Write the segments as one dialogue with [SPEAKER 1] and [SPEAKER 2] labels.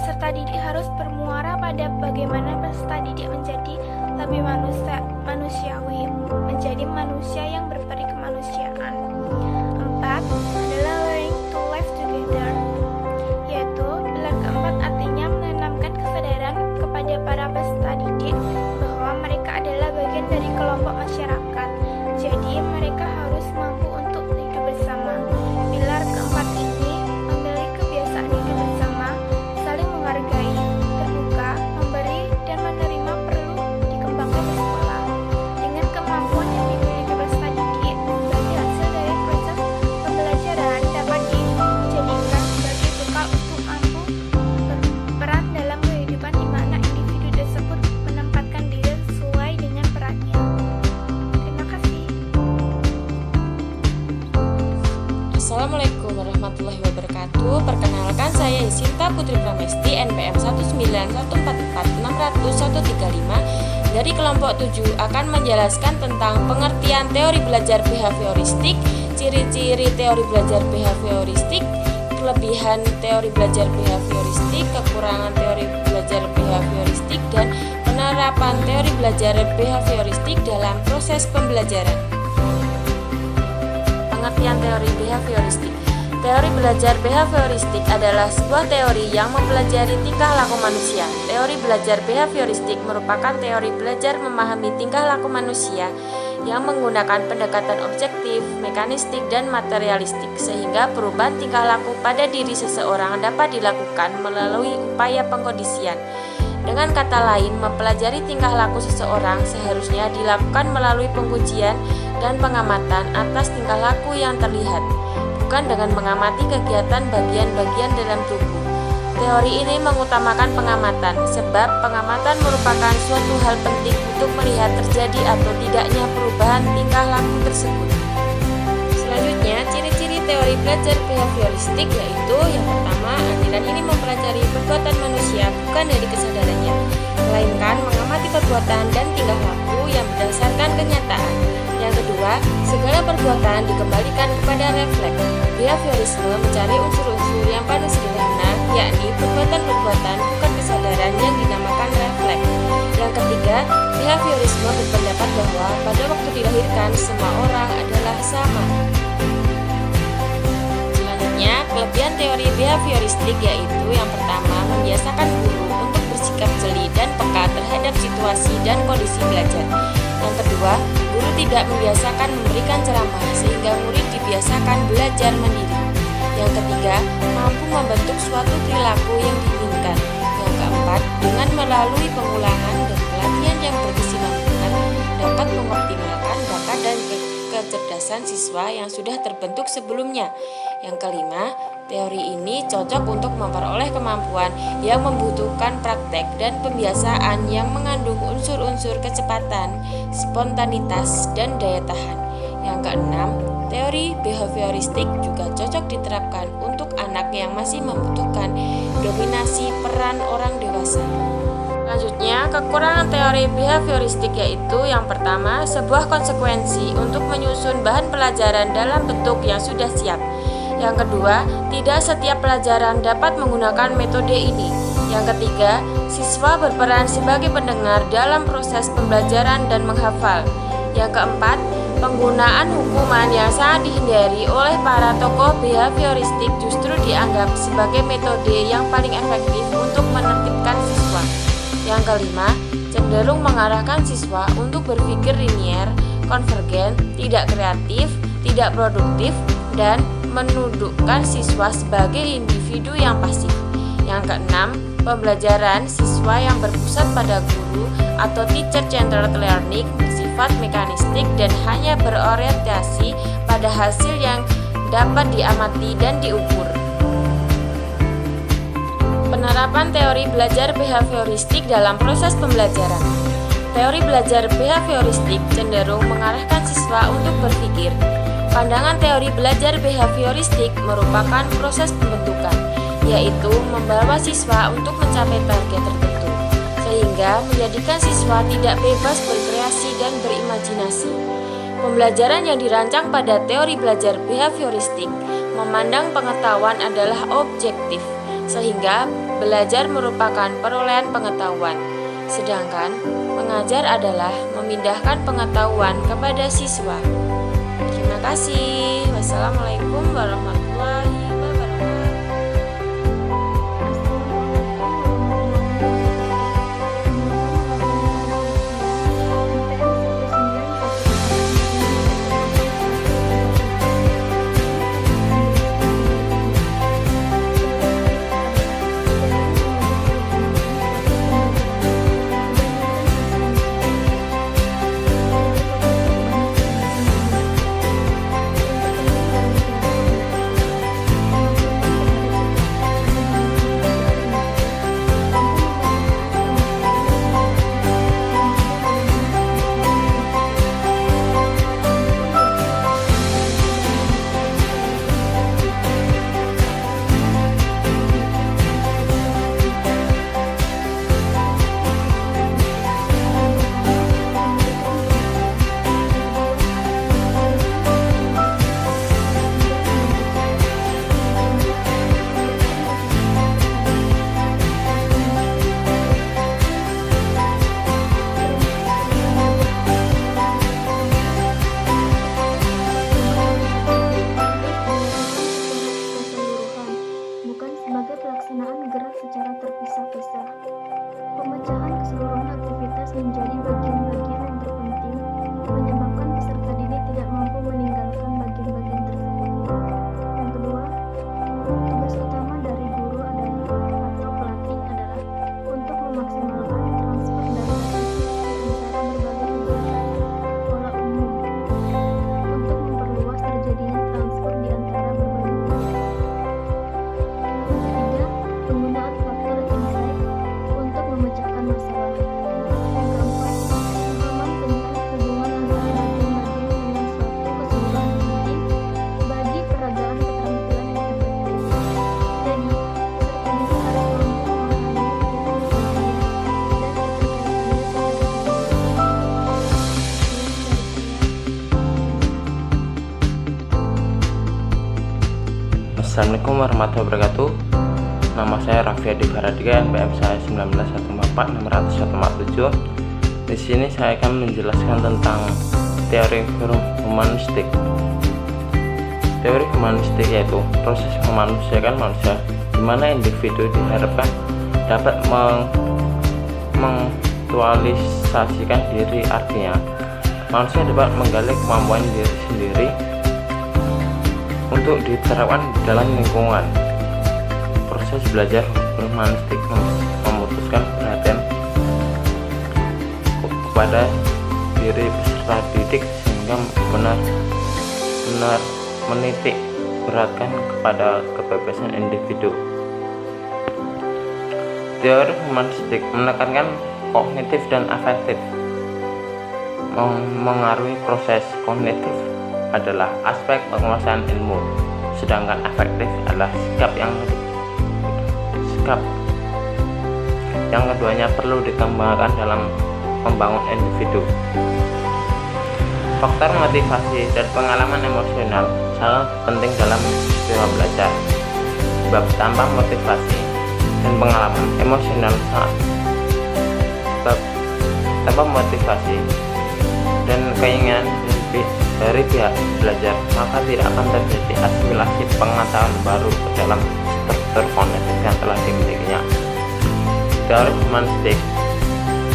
[SPEAKER 1] peserta didik harus bermuara pada bagaimana peserta didik menjadi lebih manusiawi, menjadi manusia yang berperi kemanusiaan. 4 adalah learning to live together, yaitu pilar keempat artinya menanamkan kesadaran kepada para peserta didik bahwa mereka adalah bagian dari kelompok masyarakat, jadi mereka harus mampu untuk hidup bersama. Pilar keempat ini memiliki kebiasaan hidup bersama, saling menghargai, terbuka, memberi, dan menerima perlu dikembangkan di sekolah. Dengan kemampuan yang dimiliki peserta didik, berarti hasil dari proses pembelajaran dapat dijadikan sebagai bekal untuk mampu berperan dalam kehidupan di mana individu tersebut menempatkan diri sesuai dengan perannya. Terima kasih.
[SPEAKER 2] Assalamualaikum warahmatullahi wabarakatuh. Perkenalkan, saya Sinta Putri Pramesti, NPM 19146000135 dari kelompok 7 akan menjelaskan tentang pengertian teori belajar behavioristik, ciri-ciri teori belajar behavioristik, kelebihan teori belajar behavioristik, kekurangan teori belajar behavioristik, dan penerapan teori belajar behavioristik dalam proses pembelajaran. Pengertian teori behavioristik. Teori belajar behavioristik adalah sebuah teori yang mempelajari tingkah laku manusia. Teori belajar behavioristik merupakan teori belajar memahami tingkah laku manusia yang menggunakan pendekatan objektif, mekanistik, dan materialistik, sehingga perubahan tingkah laku pada diri seseorang dapat dilakukan melalui upaya pengkondisian. Dengan kata lain, mempelajari tingkah laku seseorang seharusnya dilakukan melalui pengujian dan pengamatan atas tingkah laku yang terlihat, bukan dengan mengamati kegiatan bagian-bagian dalam tubuh. Teori ini mengutamakan pengamatan, sebab pengamatan merupakan suatu hal penting untuk melihat terjadi atau tidaknya perubahan tingkah laku tersebut. Selanjutnya, ciri-ciri teori belajar behavioristik yaitu yang pertama, aliran ini mempelajari perbuatan manusia bukan dari kesadarannya, melainkan mengamati perbuatan dan tingkah laku yang berdasarkan kenyataan. Yang kedua, segala perbuatan dikembalikan kepada refleks. Behaviorisme mencari unsur-unsur yang paling sederhana, yakni perbuatan-perbuatan bukan kesadaran yang dinamakan refleks. Yang ketiga, behaviorisme berpendapat bahwa pada waktu dilahirkan semua orang adalah sama. Selanjutnya, kelebihan teori behavioristik yaitu yang pertama, membiasakan guru untuk bersikap jeli dan peka terhadap situasi dan kondisi belajar. Yang kedua, guru tidak membiasakan memberikan ceramah sehingga murid dibiasakan belajar mandiri. Yang ketiga, mampu membentuk suatu perilaku yang diinginkan. Yang keempat, dengan melalui pengulangan dan pelatihan yang berkesinambungan dapat mengoptimalkan bakat dan kecerdasan siswa yang sudah terbentuk sebelumnya. Yang kelima, teori ini cocok untuk memperoleh kemampuan yang membutuhkan praktek dan pembiasaan yang mengandung unsur-unsur kecepatan, spontanitas, dan daya tahan. Yang keenam, teori behavioristik juga cocok diterapkan untuk anak yang masih membutuhkan dominasi peran orang dewasa. Selanjutnya, kekurangan teori behavioristik yaitu yang pertama, sebuah konsekuensi untuk menyusun bahan pelajaran dalam bentuk yang sudah siap. Yang kedua, tidak setiap pelajaran dapat menggunakan metode ini. Yang ketiga, siswa berperan sebagai pendengar dalam proses pembelajaran dan menghafal. Yang keempat, penggunaan hukuman yang sangat dihindari oleh para tokoh behavioristik justru dianggap sebagai metode yang paling efektif untuk menertibkan siswa. Yang kelima, cenderung mengarahkan siswa untuk berpikir linier, konvergen, tidak kreatif, tidak produktif, dan menundukkan siswa sebagai individu yang pasif. Yang keenam, pembelajaran siswa yang berpusat pada guru atau teacher-centered learning bersifat mekanistik dan hanya berorientasi pada hasil yang dapat diamati dan diukur. Penerapan teori belajar behavioristik dalam proses pembelajaran. Teori belajar behavioristik cenderung mengarahkan siswa untuk berpikir. Pandangan teori belajar behavioristik merupakan proses pembentukan, yaitu membawa siswa untuk mencapai target tertentu, sehingga menjadikan siswa tidak bebas berkreasi dan berimajinasi. Pembelajaran yang dirancang pada teori belajar behavioristik memandang pengetahuan adalah objektif, sehingga Belajar merupakan perolehan pengetahuan, sedangkan mengajar adalah memindahkan pengetahuan kepada siswa. Terima kasih. Wassalamualaikum warahmatullahi wabarakatuh.
[SPEAKER 3] Bukan sebagai pelaksanaan gerak secara terpisah-pisah. Pemecahan keseluruhan aktivitas menjadi bagian-bagian yang terpenting menyebabkan peserta didik tidak mampu meninggalkan bagian-bagian tersebut. Yang kedua, tugas utama dari guru atau pelatih adalah untuk memaksimalkan transfer data antara berbagai kegiatan pola umum untuk memperluas terjadinya transfer di antara berbagai kegiatan. Ketiga, penggunaan faktor insight untuk memecahkan masalah. Yang keempat, pemahaman tentang hubungan antara bagian-bagian dengan suatu keseluruhan penting bagi peragaan keterampilan yang efektif. Jadi, peserta didik harus mampu memahami kegiatan dan keterkaitannya secara keseluruhan.
[SPEAKER 4] Assalamualaikum warahmatullahi wabarakatuh. Nama saya Raffi Adi Faradika, NPM saya 1914-600-147. Di sini saya akan menjelaskan tentang teori humanistik. Teori humanistik yaitu proses memanusiakan manusia, di mana individu diharapkan dapat mengaktualisasikan diri. Artinya, manusia dapat menggali kemampuan diri sendiri untuk diterapkan dalam lingkungan. Proses belajar humanistik memutuskan perhatian kepada diri peserta didik sehingga benar-benar menitik beratkan kepada kebebasan individu. Teori humanistik menekankan kognitif dan afektif. Mengaruhi proses kognitif adalah aspek penguasaan ilmu, sedangkan afektif adalah sikap yang keduanya perlu dikembangkan dalam membangun individu. Faktor motivasi dan pengalaman emosional sangat penting dalam peristiwa belajar. Sebab tanpa motivasi dan pengalaman emosional tanpa motivasi dan keinginan dari pihak belajar, maka tidak akan terjadi asimilasi pengetahuan baru ke dalam struktur kognitif yang telah dimilikinya. Teori humanistik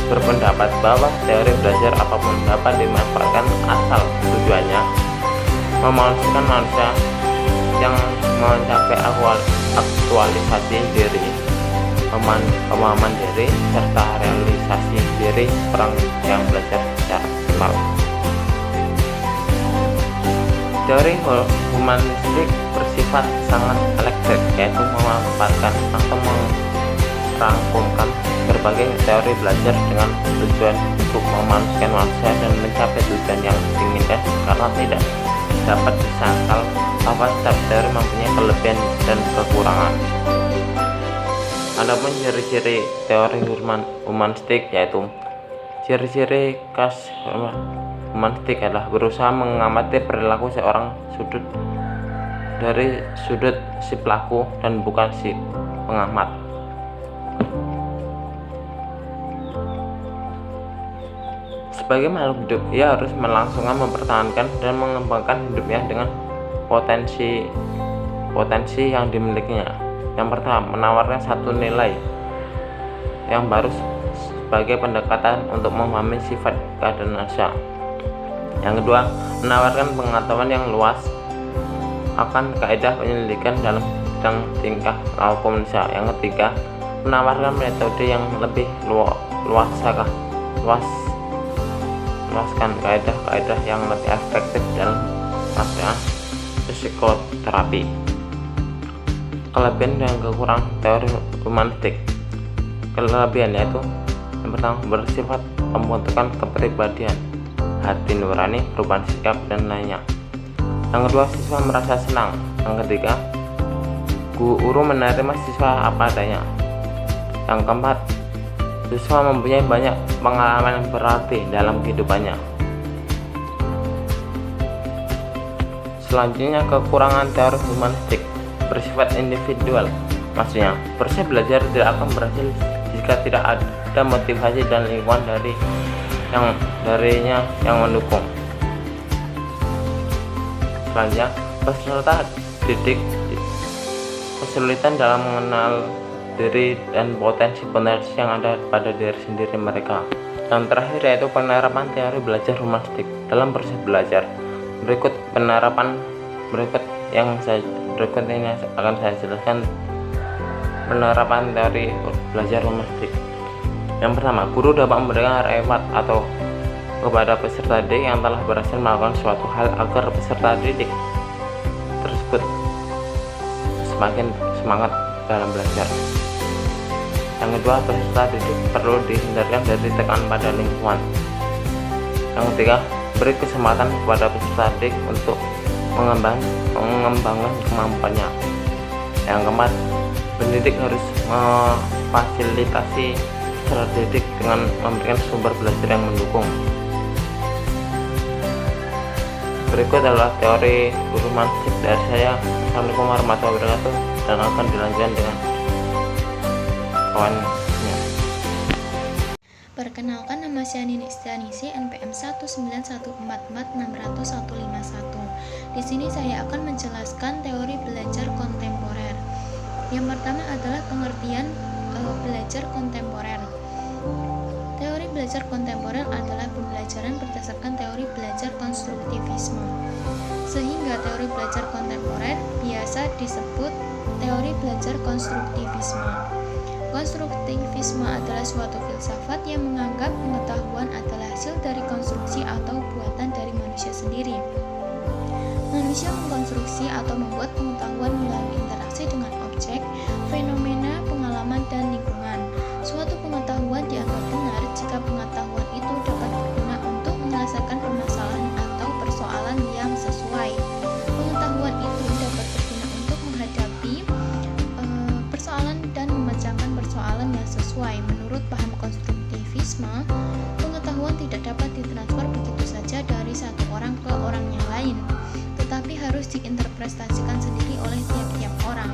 [SPEAKER 4] berpendapat bahwa teori belajar apapun dapat dimanfaatkan asal tujuannya memanusiakan manusia yang mencapai aktualisasi diri, pemahaman diri, serta realisasi diri orang yang belajar secara optimal. Teori humanistik bersifat sangat elektrik, yaitu memanfaatkan atau merangkumkan berbagai teori belajar dengan tujuan untuk memanusiakan manusia dan mencapai tujuan yang diinginkan, karena tidak dapat disangkal bahwa setiap teori mempunyai kelebihan dan kekurangan. Adapun ciri-ciri teori humanistik yaitu ciri-ciri khas humanistik adalah berusaha mengamati perilaku seorang dari sudut si pelaku dan bukan si pengamat. Sebagai makhluk hidup, ia harus melangsungkan, mempertahankan, dan mengembangkan hidupnya dengan potensi yang dimilikinya. Yang pertama, menawarkan satu nilai yang baru sebagai pendekatan untuk memahami sifat keadaan manusia. Yang kedua, menawarkan pengetahuan yang luas akan kaidah penyelidikan dalam bidang tingkah laku manusia. Yang ketiga, menawarkan metode yang lebih luaskan kaidah-kaidah yang lebih efektif dalam pelaksanaan psikoterapi. Kelebihan dan kekurangan teori humanistik. Kelebihan yaitu yang pertama, bersifat pembentukan kepribadian, hati nurani, perubahan sikap, dan lainnya. Yang kedua, siswa merasa senang. Yang ketiga, guru menerima siswa apa adanya. Yang keempat, siswa mempunyai banyak pengalaman yang berarti dalam kehidupannya. Selanjutnya, kekurangan teori humanistik bersifat individual. Maksudnya, proses belajar tidak akan berhasil jika tidak ada motivasi dan lingkungan darinya yang mendukung. Selanjutnya, peserta didik kesulitan dalam mengenal diri dan potensi yang ada pada diri sendiri mereka. Yang terakhir yaitu penerapan teori belajar humanistik dalam proses belajar. Berikut ini akan saya jelaskan penerapan teori belajar humanistik. Yang pertama, guru dapat memberikan reward atau kepada peserta didik yang telah berhasil melakukan suatu hal agar peserta didik tersebut semakin semangat dalam belajar. Yang kedua, peserta didik perlu dihindarkan dari tekanan pada lingkungan. Yang ketiga, beri kesempatan kepada peserta didik untuk mengembangkan kemampuannya. Yang keempat, pendidik harus memfasilitasi peserta didik dengan memberikan sumber belajar yang mendukung. Berikut adalah teori humanistik dari saya. Assalamualaikum warahmatullahi wabarakatuh, dan akan dilanjutkan dengan kawannya.
[SPEAKER 3] Perkenalkan, nama saya Nini Istianisi, NPM 191446151. Di sini saya akan menjelaskan teori belajar kontemporer. Yang pertama adalah pengertian belajar kontemporer. Teori belajar kontemporer adalah pembelajaran berdasarkan teori belajar konstruktivisme. Sehingga teori belajar kontemporer biasa disebut teori belajar konstruktivisme. Konstruktivisme adalah suatu filsafat yang menganggap pengetahuan adalah hasil dari konstruksi atau buatan dari manusia sendiri. Manusia mengkonstruksi atau membuat pengetahuan melalui interaksi dengan objek, fenomena, pengalaman, dan lingkungan. Suatu pengetahuan dianggap benar jika pengetahuan itu dapat berguna untuk menyelesaikan permasalahan atau persoalan yang sesuai. Pengetahuan itu dapat berguna untuk menghadapi persoalan dan memecahkan persoalan yang sesuai. Menurut paham konstruktivisme, pengetahuan tidak dapat ditransfer begitu saja dari satu orang ke orang yang lain, tetapi harus diinterpretasikan sendiri oleh tiap-tiap orang.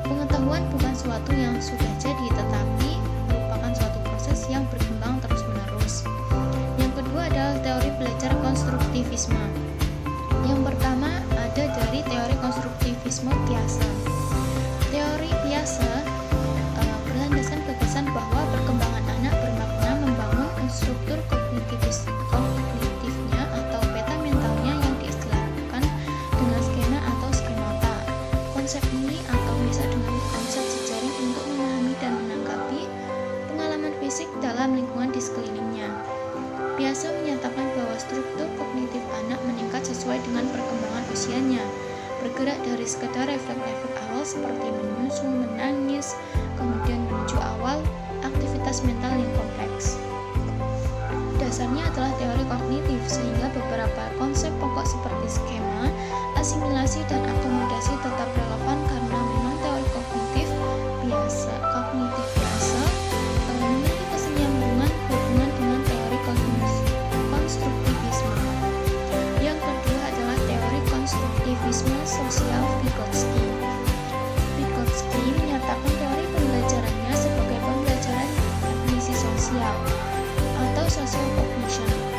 [SPEAKER 3] Pengetahuan bukan suatu yang sudah jadi, tetapi merupakan suatu proses yang berkembang terus-menerus. Yang kedua adalah teori belajar konstruktivisme. Yang pertama ada dari teori konstruktivisme biasa. Teori biasa berlandaskan gagasan bahwa perkembangan anak bermakna membangun struktur kognitifnya atau peta mentalnya yang diistilahkan dengan skema atau skemata. Konsep ini atau bisa dengan konsep jejaring untuk memahami dan menanggapi pengalaman fisik dalam lingkungan di sekelilingnya. Biasa menyatakan bahwa struktur kognitif anak meningkat sesuai dengan perkembangan usianya, bergerak dari sekedar refleks-refleks awal seperti menyusu, menangis, kemudian menuju awal aktivitas mental yang kompleks. Dasarnya adalah teori kognitif, sehingga beberapa konsep pokok seperti skema, asimilasi, dan akomodasi tetap relevan karena memang teori kognitif biasa memiliki kesinambungan hubungan dengan teori konstruktivisme. Yang kedua adalah teori konstruktivisme sosial Vygotsky. Vygotsky menyatakan teori pembelajarannya sebagai pembelajaran kognisi sosial atau social cognition.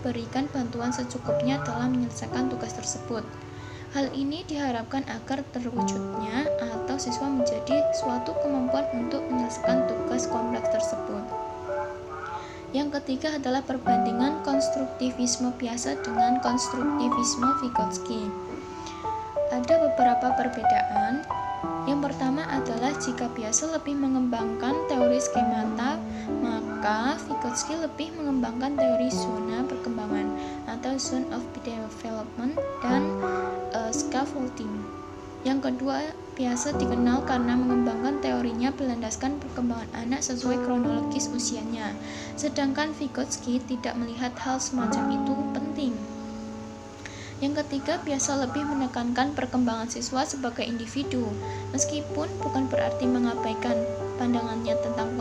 [SPEAKER 3] diberikan bantuan secukupnya dalam menyelesaikan tugas tersebut. Hal ini diharapkan agar terwujudnya atau siswa menjadi suatu kemampuan untuk menyelesaikan tugas kompleks tersebut. Yang ketiga adalah perbandingan konstruktivisme biasa dengan konstruktivisme Vygotsky. Ada beberapa perbedaan. Yang pertama adalah jika biasa lebih mengembangkan teori skemata, maka Vygotsky lebih mengembangkan teori zona perkembangan atau zone of development dan scaffolding. Yang kedua, biasa dikenal karena mengembangkan teorinya berlandaskan perkembangan anak sesuai kronologis usianya, sedangkan Vygotsky tidak melihat hal semacam itu penting. Yang ketiga, biasa lebih menekankan perkembangan siswa sebagai individu, meskipun bukan berarti mengabaikan pandangannya tentang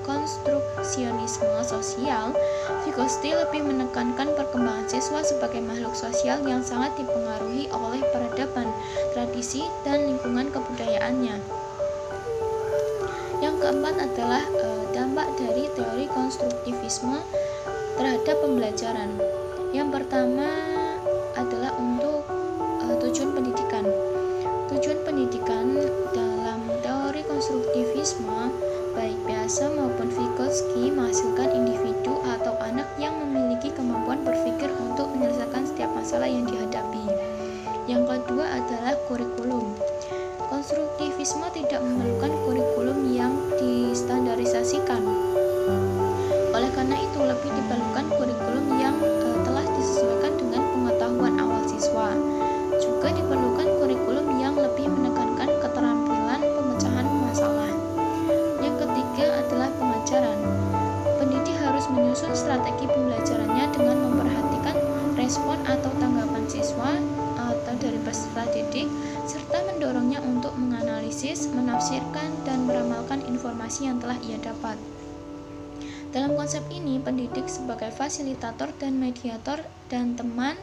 [SPEAKER 3] konstruksionisme sosial. Vygotsky lebih menekankan perkembangan siswa sebagai makhluk sosial yang sangat dipengaruhi oleh peradaban, tradisi, dan lingkungan kebudayaannya. Yang keempat adalah dampak dari teori konstruktivisme terhadap pembelajaran. Yang pertama adalah untuk tujuan pendidikan. Tujuan pendidikan dalam teori konstruktivisme, baik biasa maupun Vygotsky, menghasilkan individu atau anak yang memiliki kemampuan berpikir untuk menyelesaikan setiap masalah yang dihadapi. Yang kedua adalah kurikulum. Konstruktivisme tidak memerlukan kurikulum yang distandarisasikan. Oleh karena itu, lebih diperlukan kurikulum yang telah disesuaikan dengan pengetahuan awal siswa. Juga diperlukan kurikulum yang lebih menekankan keterampilan pemecahan masalah. Yang ketiga adalah pengajaran. Pendidik harus menyusun strategi pembelajarannya dengan memperhatikan respon atau tanggapan siswa atau dari peserta didik, serta mendorongnya untuk menganalisis, menafsirkan, dan meramalkan informasi yang telah ia dapat. Dalam konsep ini, pendidik sebagai fasilitator dan mediator dan teman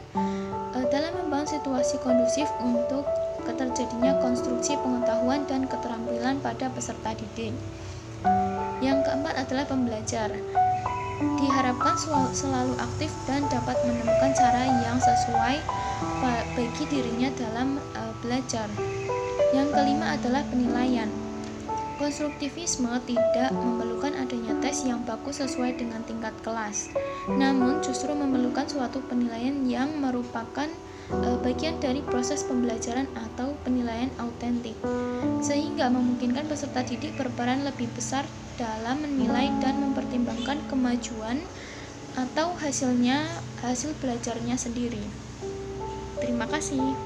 [SPEAKER 3] dalam membangun situasi kondusif untuk terjadinya konstruksi pengetahuan dan keterampilan pada peserta didik. Yang keempat adalah pembelajar. Diharapkan selalu aktif dan dapat menemukan cara yang sesuai bagi dirinya dalam belajar. Yang kelima adalah penilaian. Konstruktivisme tidak memerlukan adanya tes yang baku sesuai dengan tingkat kelas, namun justru memerlukan suatu penilaian yang merupakan bagian dari proses pembelajaran atau penilaian autentik, sehingga memungkinkan peserta didik berperan lebih besar dalam menilai dan mempertimbangkan kemajuan atau hasil belajarnya sendiri. Terima kasih.